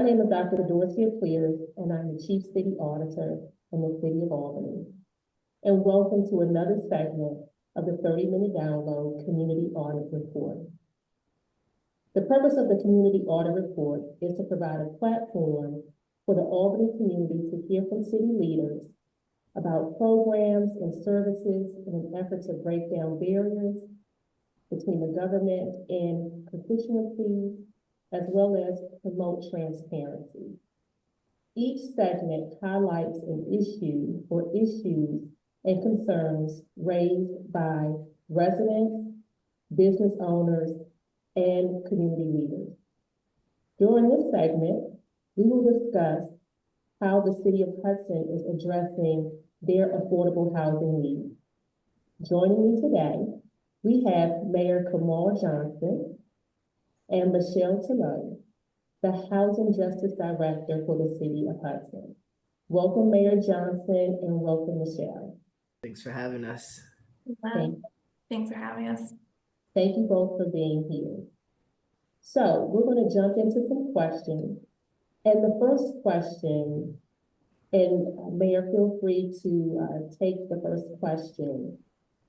name is Dr. Applyrs, and I'm the Chief City Auditor in the City of Albany. And welcome to another segment of the 30-minute download Community Audit Report. The purpose of the Community Audit Report is to provide a platform for the Albany community to hear from city leaders about programs and services in an effort to break down barriers between the government and constituencies, as well as promote transparency. Each segment highlights an issue or issues and concerns raised by residents, business owners, and community leaders. During this segment, we will discuss how the City of Hudson is addressing their affordable housing needs. Joining me today, we have Mayor Kamal Johnson and Michelle Tullo, the Housing Justice Director for the City of Hudson. Welcome, Mayor Johnson, and welcome, Michelle. Thanks for having us. Thanks for having us. Thank you both for being here. So we're going to jump into some questions. And the first question, and Mayor, feel free to take the first question.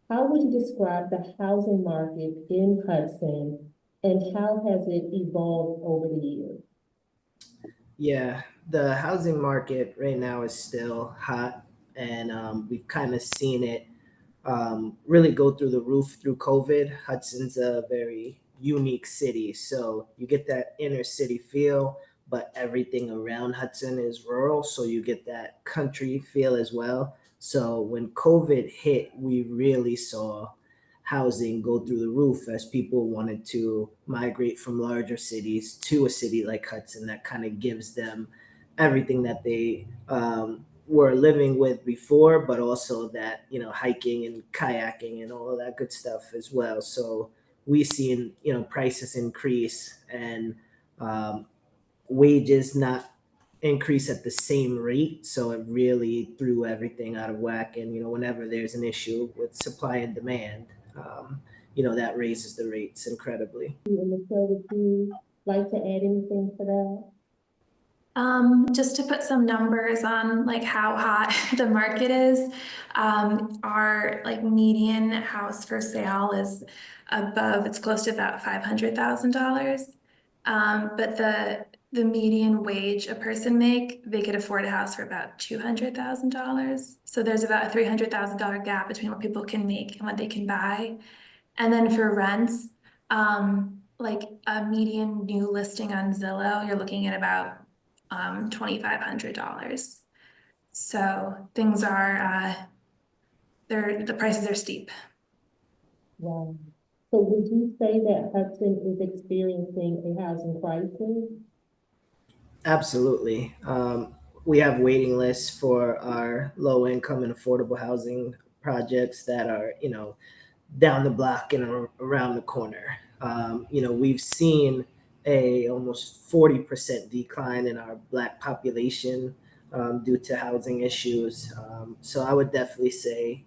How would you describe the housing market in Hudson, and how has it evolved over the years? Yeah, the housing market right now is still hot, and we've kind of seen it really go through the roof through COVID. Hudson's a very unique city, so you get that inner city feel, but everything around Hudson is rural, so you get that country feel as well. So when COVID hit, we really saw housing go through the roof as people wanted to migrate from larger cities to a city like Hudson that kind of gives them everything that they were living with before, but also that, you know, hiking and kayaking and all of that good stuff as well. So we seen, you know, prices increase and wages not increase at the same rate. So it really threw everything out of whack. And, you know, whenever there's an issue with supply and demand, you know, that raises the rates incredibly. And Michelle, would you like to add anything to that? Just to put some numbers on like how hot the market is, our like median house for sale is above, it's close to about $500,000. But the median wage a person they could afford a house for about $200,000. So there's about a $300,000 gap between what people can make and what they can buy. And then for rents, like a median new listing on Zillow, you're looking at about $2,500. So things are, the prices are steep. Wow. So would you say that Hudson is experiencing a housing crisis? Absolutely. We have waiting lists for our low income and affordable housing projects that are, you know, down the block and around the corner. You know, we've seen a almost 40% decline in our Black population due to housing issues. So I would definitely say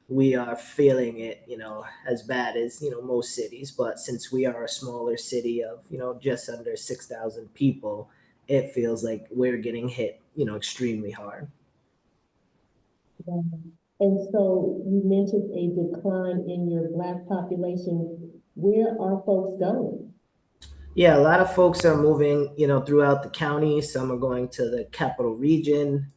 we are feeling it, you know, as bad as, you know, most cities. But since we are a smaller city of, you know, just under 6,000 people, it feels like we're getting hit, you know, extremely hard. Yeah. And so you mentioned a decline in your Black population. Where are folks going? Yeah, a lot of folks are moving, you know, throughout the county. Some are going to the capital region.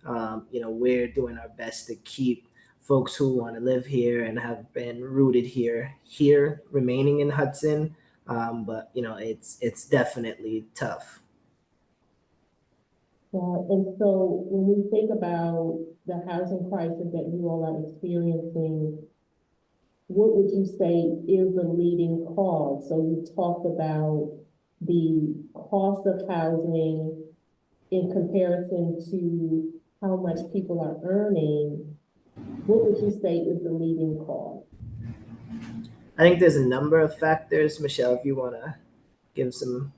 You know, we're doing our best to keep folks who want to live here and have been rooted here remaining in Hudson. But, you know, it's definitely tough. And so when we think about the housing crisis that you all are experiencing, what would you say is the leading cause? So you talked about the cost of housing in comparison to how much people are earning. What would you say is the leading cause? I think there's a number of factors. Michelle, if you want to give some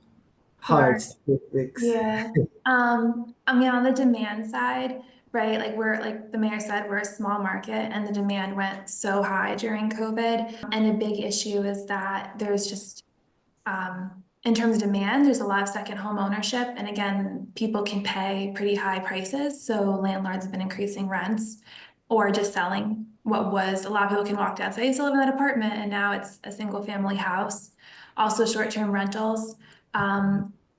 hard statistics. Yeah. I mean, on the demand side, right? Like like the mayor said, we're a small market and the demand went so high during COVID. And a big issue is that there's just an in terms of demand, there's a lot of second home ownership. And again, people can pay pretty high prices. So landlords have been increasing rents or just selling what was, a lot of people can walk down and say, I used to live in that apartment and now it's a single family house. Also short-term rentals.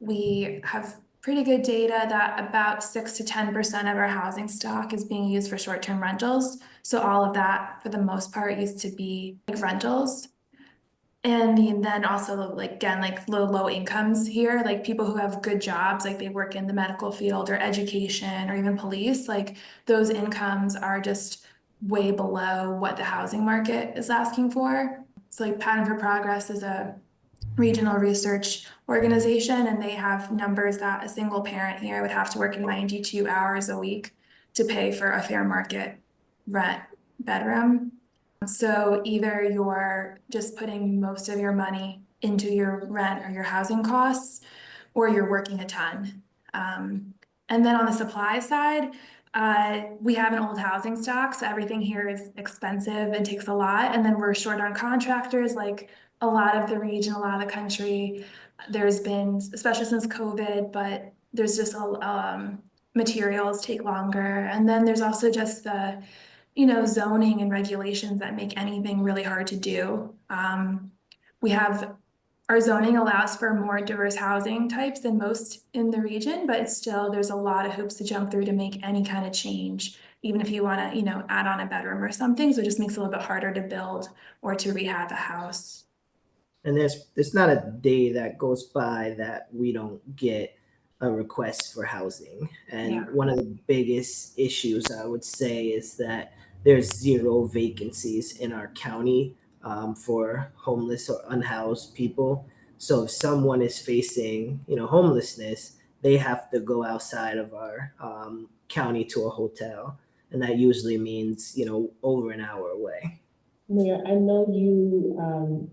We have pretty good data that about 6 to 10% of our housing stock is being used for short-term rentals. So all of that, for the most part, used to be like rentals. And then also like, again, like low incomes here, like people who have good jobs, like they work in the medical field or education or even police, like those incomes are just way below what the housing market is asking for. So like Pattern for Progress is a regional research organization, and they have numbers that a single parent here would have to work 92 hours a week to pay for a fair market rent bedroom. So either you're just putting most of your money into your rent or your housing costs, or you're working a ton. And then on the supply side, we have an old housing stock, so everything here is expensive and takes a lot. And then we're short on contractors, like a lot of the region, a lot of the country. There's been, especially since COVID, but there's just materials take longer. And then there's also just the zoning and regulations that make anything really hard to do. We have, our zoning allows for more diverse housing types than most in the region, but still there's a lot of hoops to jump through to make any kind of change, even if you want to, add on a bedroom or something. So it just makes it a little bit harder to build or to rehab a house. And there's not a day that goes by that we don't get a request for housing. And Yeah. one of the biggest issues I would say is that there's zero vacancies in our county for homeless or unhoused people. So if someone is facing, homelessness, they have to go outside of our county to a hotel, and that usually means, over an hour away. Mayor, I know you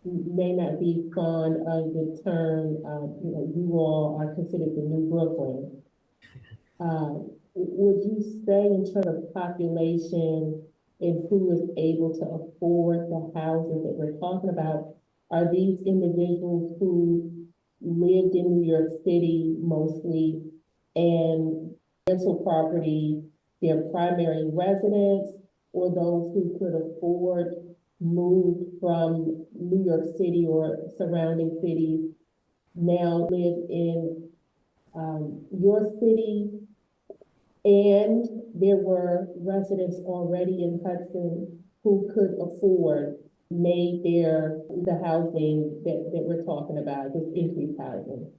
may not be fond of the term, you all are considered the new Brooklyn. Would you say in terms of population and who is able to afford the houses that we're talking about, are these individuals who lived in New York City mostly and rental property their primary residence, or those who could afford moved from New York City or surrounding cities now live in your city, and there were residents already in Hudson who could afford the housing that we're talking about, this increased housing?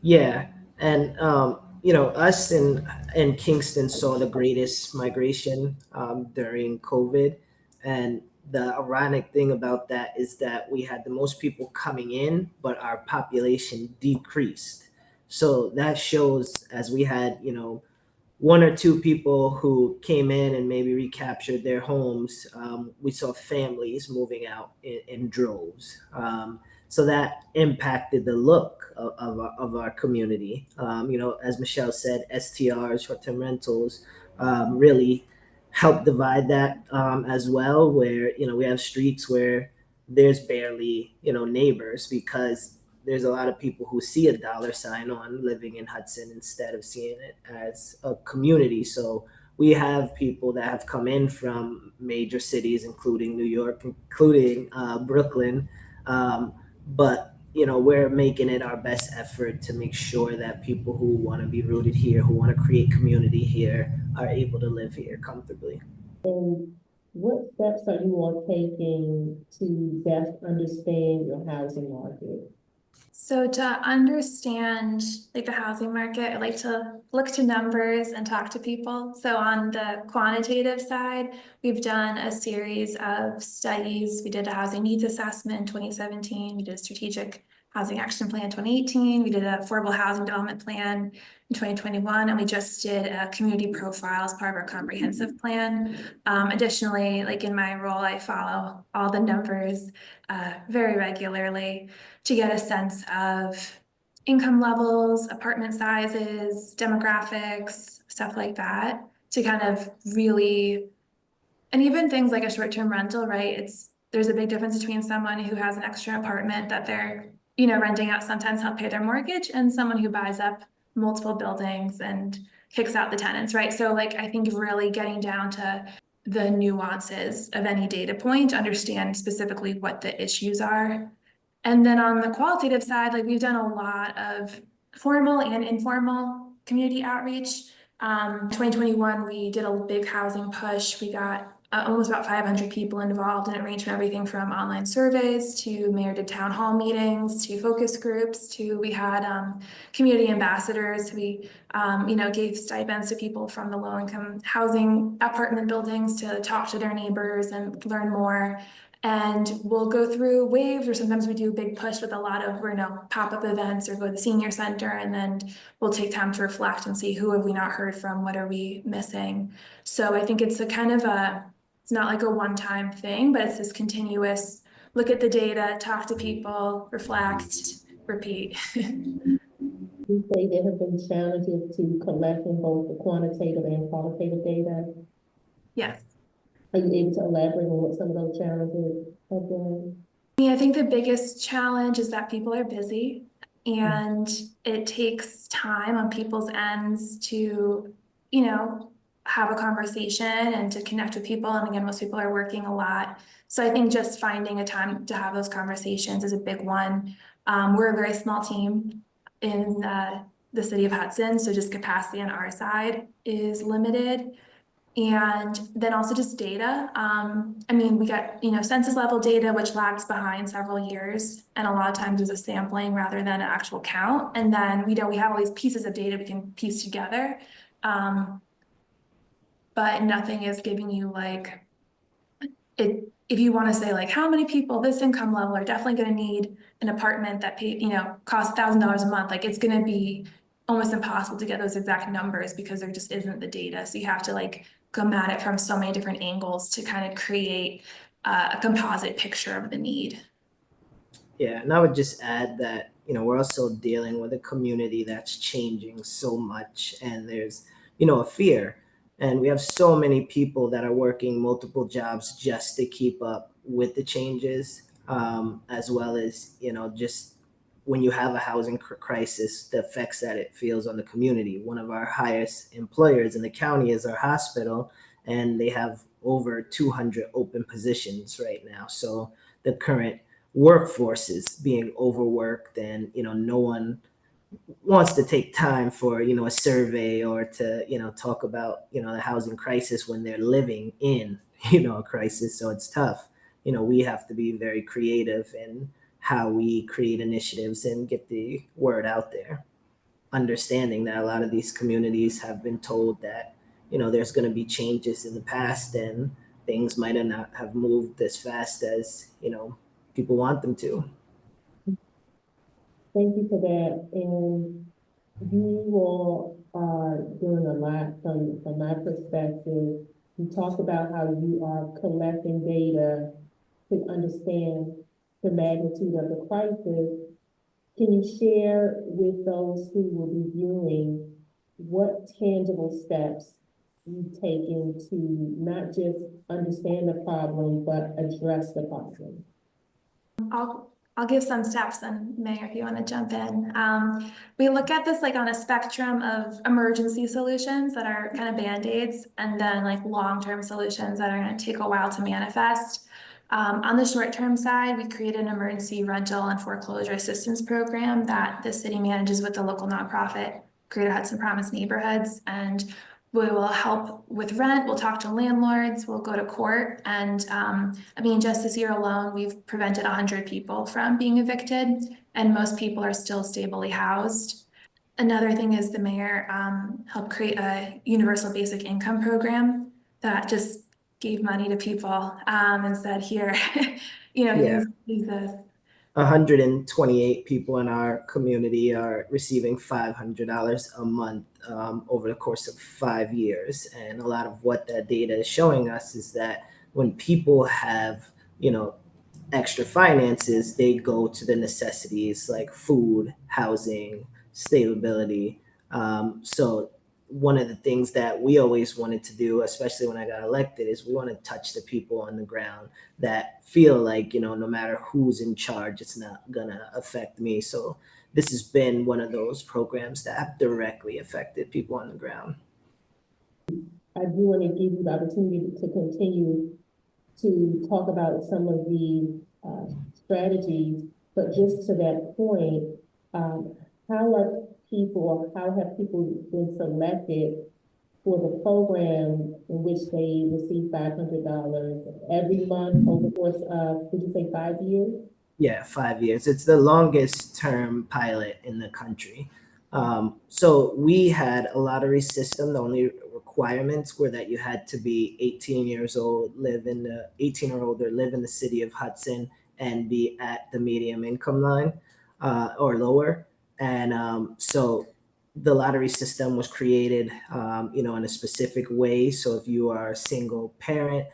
Yeah, and us in Kingston saw the greatest migration during COVID, and the ironic thing about that is that we had the most people coming in, but our population decreased. So that shows, as we had one or two people who came in and maybe recaptured their homes, we saw families moving out in droves. So that impacted the look of our community. As Michelle said, STRs, short-term rentals, really help divide that as well, where, we have streets where there's barely, neighbors, because there's a lot of people who see a dollar sign on living in Hudson instead of seeing it as a community. So we have people that have come in from major cities, including New York, including Brooklyn. But we're making it our best effort to make sure that people who want to be rooted here, who want to create community here, are able to live here comfortably. And what steps are you all taking to best understand your housing market? So to understand like the housing market, I like to look to numbers and talk to people. So on the quantitative side, we've done a series of studies. We did a housing needs assessment in 2017. We did a strategic housing action plan in 2018. We did an affordable housing development plan in 2021, and we just did a community profile as part of our comprehensive plan. Additionally, like in my role, I follow all the numbers very regularly to get a sense of income levels, apartment sizes, demographics, stuff like that, to kind of really, and even things like a short-term rental, right? There's a big difference between someone who has an extra apartment that they're renting out sometimes help pay their mortgage, and someone who buys up multiple buildings and kicks out the tenants, right? So like, I think really getting down to the nuances of any data point, understand specifically what the issues are. And then on the qualitative side, like we've done a lot of formal and informal community outreach. 2021, we did a big housing push. We got almost about 500 people involved, and it ranged from everything from online surveys to mayor did town hall meetings to focus groups to we had community ambassadors. We gave stipends to people from the low-income housing apartment buildings to talk to their neighbors and learn more. And we'll go through waves, or sometimes we do a big push with a lot of, pop-up events or go to the senior center, and then we'll take time to reflect and see who have we not heard from, what are we missing. So I think it's it's not like a one-time thing, but it's this continuous look at the data, talk to people, reflect, repeat. You say there have been challenges to collecting both the quantitative and qualitative data. Yes. Are you able to elaborate on what some of those challenges have been? I think the biggest challenge is that people are busy, and it takes time on people's ends to, have a conversation and to connect with people. And again, most people are working a lot. So I think just finding a time to have those conversations is a big one. We're a very small team in the city of Hudson, so just capacity on our side is limited. And then also just data. We got, census level data, which lags behind several years. And a lot of times there's a sampling rather than an actual count. And then, we have all these pieces of data we can piece together. But nothing is giving you like, if you want to say like, how many people this income level are definitely going to need an apartment that costs $1,000 a month, like it's going to be almost impossible to get those exact numbers because there just isn't the data. So you have to like come at it from so many different angles to kind of create a composite picture of the need. Yeah, and I would just add that, we're also dealing with a community that's changing so much, and there's, a fear. And we have so many people that are working multiple jobs just to keep up with the changes, as well as, just when you have a housing crisis, the effects that it feels on the community. One of our highest employers in the county is our hospital, and they have over 200 open positions right now. So the current workforce is being overworked, and no one wants to take time for a survey or to talk about the housing crisis when they're living in a crisis. So it's tough. We have to be very creative in how we create initiatives and get the word out there, understanding that a lot of these communities have been told that there's going to be changes in the past, and things might not have moved as fast as people want them to. Thank you for that. And you all are doing a lot from my perspective. You talked about how you are collecting data to understand the magnitude of the crisis. Can you share with those who will be viewing what tangible steps you've taken to not just understand the problem, but address the problem? I'll give some steps, and Mayor, if you want to jump in. We look at this like on a spectrum of emergency solutions that are kind of band-aids, and then like long-term solutions that are going to take a while to manifest. On the short-term side, we created an emergency rental and foreclosure assistance program that the city manages with the local nonprofit Greater Hudson Promise Neighborhoods, and we will help with rent. We'll talk to landlords. We'll go to court. And just this year alone, we've prevented 100 people from being evicted, and most people are still stably housed. Another thing is the mayor helped create a universal basic income program that just gave money to people and said, here, use this. 128 people in our community are receiving $500 a month over the course of 5 years. And a lot of what that data is showing us is that when people have, extra finances, they go to the necessities like food, housing, stability. So one of the things that we always wanted to do, especially when I got elected, is we want to touch the people on the ground that feel like, no matter who's in charge, it's not gonna affect me. So this has been one of those programs that have directly affected people on the ground. I do want to give you the opportunity to continue to talk about some of the strategies, but just to that point, how have people been selected for the program in which they receive $500 every month over the course of, did you say 5 years? Yeah, 5 years. It's the longest term pilot in the country. So we had a lottery system. The only requirements were that you had to be 18 years old, 18 or older, live in the city of Hudson, and be at the medium income line or lower. And so the lottery system was created, in a specific way. So if you are a single parent,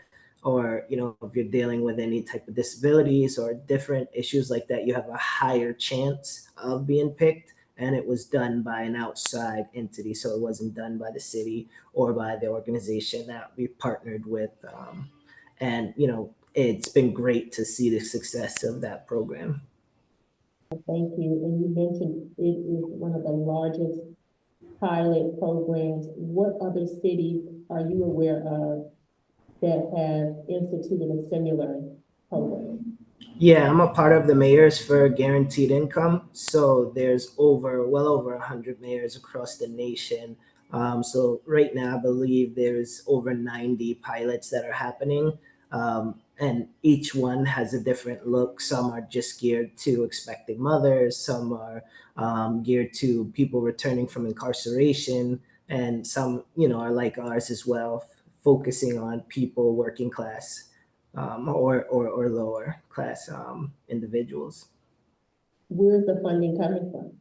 or if you're dealing with any type of disabilities or different issues like that, you have a higher chance of being picked. And it was done by an outside entity, so it wasn't done by the city or by the organization that we partnered with. And it's been great to see the success of that program. Thank you. And you mentioned it is one of the largest pilot programs. What other cities are you aware of that have instituted a similar program? Yeah, I'm a part of the mayors for guaranteed income. So there's well over 100 mayors across the nation. So right now, I believe there's over 90 pilots that are happening. And each one has a different look. Some are just geared to expecting mothers. Some are geared to people returning from incarceration. And some, are like ours as well, focusing on people working class. Or lower class individuals. Where's the funding coming from?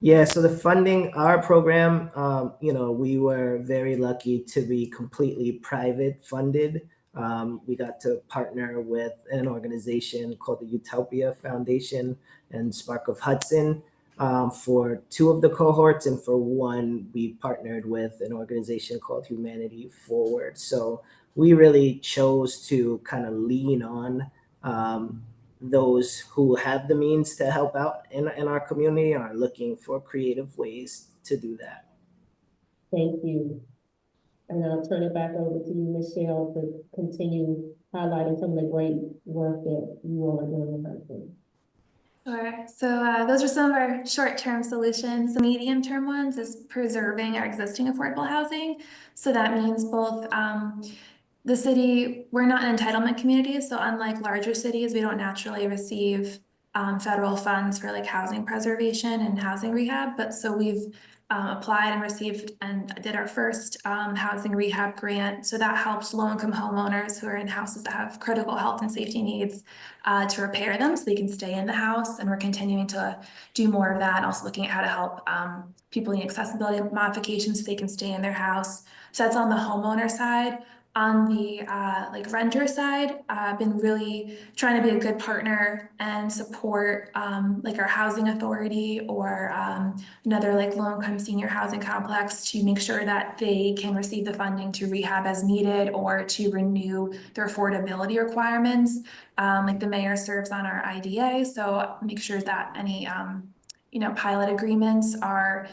Yeah, so the funding, our program, we were very lucky to be completely private funded. We got to partner with an organization called the Utopia Foundation and Spark of Hudson for 2 of the cohorts, and for one, we partnered with an organization called Humanity Forward. So we really chose to kind of lean on those who have the means to help out in our community, are looking for creative ways to do that. Thank you. And I'll turn it back over to you, Michelle, to continue highlighting some of the great work that you all are doing in Hudson. Sure. So those are some of our short-term solutions. The medium-term ones is preserving our existing affordable housing. So that means both the city, we're not an entitlement community, so unlike larger cities, we don't naturally receive federal funds for like housing preservation and housing rehab. But so we've applied and received and did our first housing rehab grant. So that helps low-income homeowners who are in houses that have critical health and safety needs to repair them so they can stay in the house. And we're continuing to do more of that. Also looking at how to help people in accessibility modifications so they can stay in their house. So that's on the homeowner side. On the like renter side, I've been really trying to be a good partner and support like our housing authority or another like low-income senior housing complex to make sure that they can receive the funding to rehab as needed or to renew their affordability requirements. Like the mayor serves on our IDA, so make sure that any pilot agreements are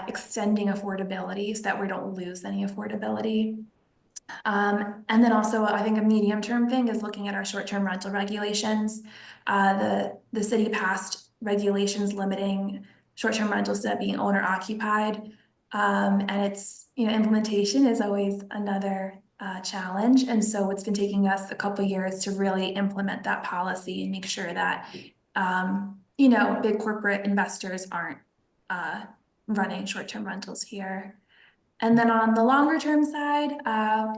extending affordability so that we don't lose any affordability. And then also I think a medium-term thing is looking at our short-term rental regulations. The city passed regulations limiting short-term rentals to being owner-occupied. And it's, implementation is always another challenge. And so it's been taking us a couple years to really implement that policy and make sure that, big corporate investors aren't running short-term rentals here. And then on the longer term side,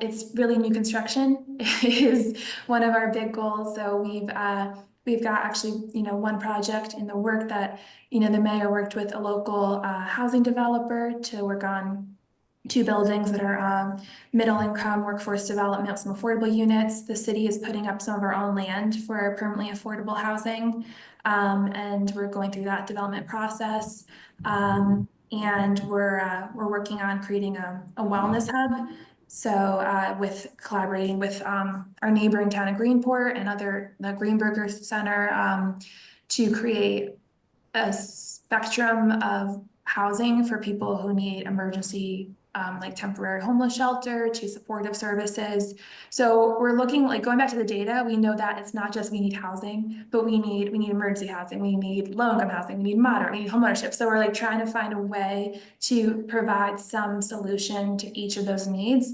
it's really new construction is one of our big goals. So we've got actually, one project in the work that, the mayor worked with a local housing developer to work on 2 buildings that are middle income workforce development with some affordable units. The city is putting up some of our own land for permanently affordable housing. And we're going through that development process. and we're working on creating a wellness hub. So with collaborating with our neighboring town of Greenport and the Greenberger Center to create a spectrum of housing for people who need emergency, like temporary homeless shelter to supportive services. So we're looking, like going back to the data, we know that it's not just we need housing, but we need emergency housing, we need low income housing, we need moderate, we need homeownership. So we're like trying to find a way to provide some solution to each of those needs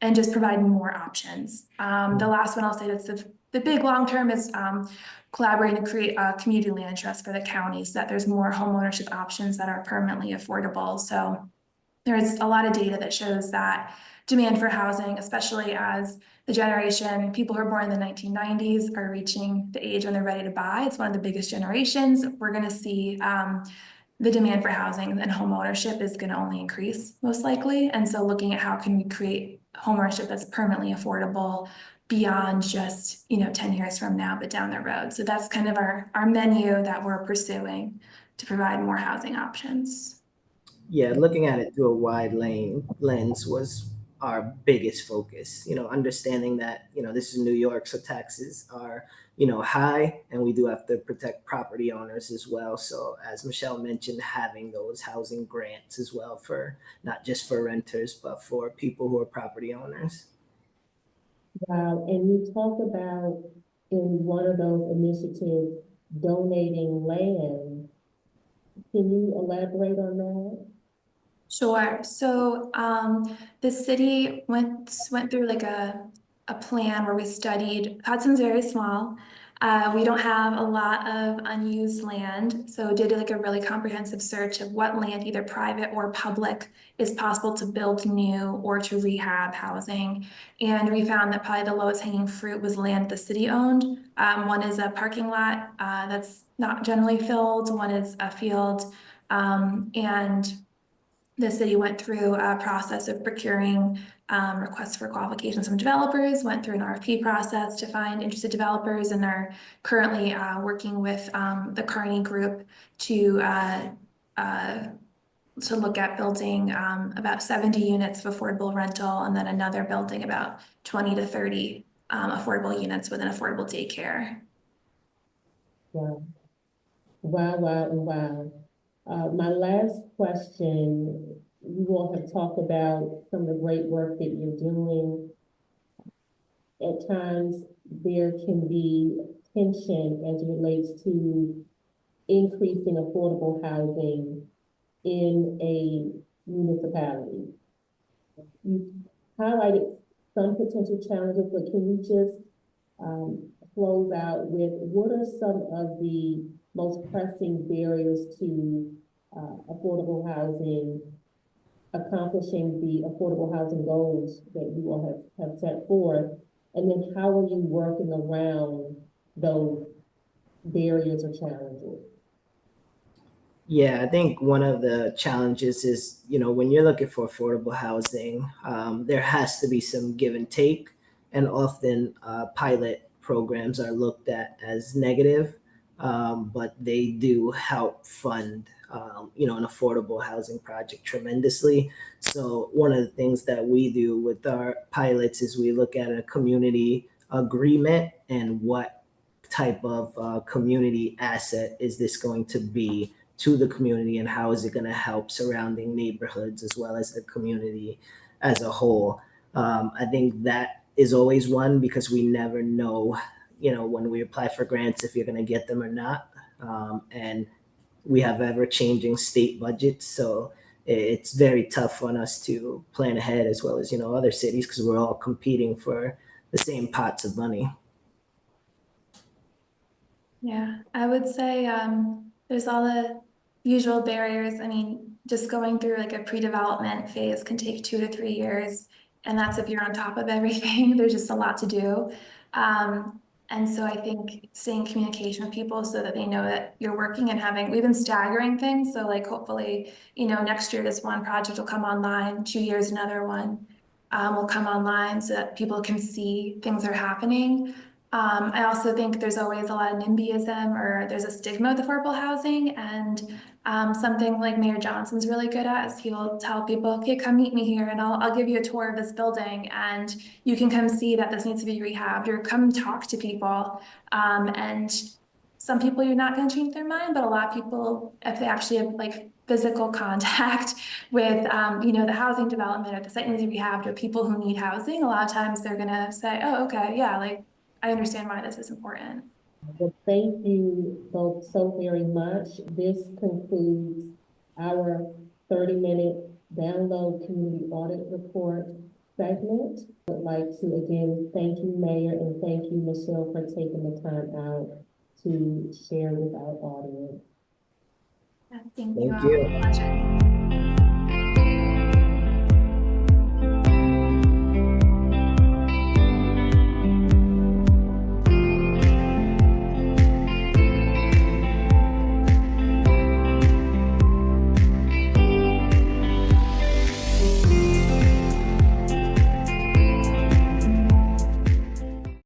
and just provide more options. The last one I'll say that's the big long term is collaborating to create a community land trust for the county so that there's more homeownership options that are permanently affordable. So there's a lot of data that shows that demand for housing, especially as the generation, people who are born in the 1990s are reaching the age when they're ready to buy. It's one of the biggest generations. We're going to see the demand for housing and home ownership is going to only increase most likely. And so looking at how can we create home ownership that's permanently affordable beyond just, 10 years from now, but down the road. So that's kind of our menu that we're pursuing to provide more housing options. Yeah, looking at it through a wide lens was our biggest focus. Understanding that this is New York, so taxes are high, and we do have to protect property owners as well. So as Michelle mentioned, having those housing grants as well for not just for renters but for people who are property owners. Wow, and you talk about in one of those initiatives donating land. Can you elaborate on that? Sure. So the city went through like a plan where we studied, Hudson's very small. We don't have a lot of unused land. So did like a really comprehensive search of what land, either private or public, is possible to build new or to rehab housing. And we found that probably the lowest hanging fruit was land the city owned. One is a parking lot that's not generally filled. One is a field. And the city went through a process of procuring requests for qualifications from developers, went through an RFP process to find interested developers, and are currently working with the Carney Group to look at building about 70 units of affordable rental, and then another building about 20 to 30 affordable units with an affordable daycare. Wow, wow, wow, and wow. My last question, you all have talked about some of the great work that you're doing. At times, there can be tension as it relates to increasing affordable housing in a municipality. You highlighted some potential challenges, but can you just close out with what are some of the most pressing barriers to affordable housing, accomplishing the affordable housing goals that you all have set forth, and then how are you working around those barriers or challenges? Yeah, I think one of the challenges is, when you're looking for affordable housing, there has to be some give and take. And often pilot programs are looked at as negative, but they do help fund, an affordable housing project tremendously. So one of the things that we do with our pilots is we look at a community agreement and what type of community asset is this going to be to the community, and how is it going to help surrounding neighborhoods as well as the community as a whole. I think that is always one, because we never know, when we apply for grants, if you're going to get them or not. And we have ever changing state budgets. So it's very tough on us to plan ahead, as well as, other cities, because we're all competing for the same pots of money. Yeah, I would say there's all the usual barriers. I mean, just going through like a pre-development phase can take 2 to 3 years, and that's if you're on top of everything. There's just a lot to do. And so I think staying in communication with people so that they know that you're working and we've been staggering things. So like hopefully, next year this one project will come online, 2 years another one will come online so that people can see things are happening. I also think there's always a lot of NIMBYism, or there's a stigma with affordable housing, and Something like Mayor Johnson's really good at is he'll tell people, okay, come meet me here and I'll give you a tour of this building and you can come see that this needs to be rehabbed or come talk to people. And some people you're not going to change their mind, but a lot of people, if they actually have like physical contact with, the housing development or the site needs to be rehabbed or people who need housing, a lot of times they're going to say, oh, okay, yeah, like I understand why this is important. Well, thank you both so very much. This concludes our 30-minute download community audit report segment. I would like to again thank you, Mayor, and thank you, Michelle, for taking the time out to share with our audience. Thank Thank you. you. Pleasure.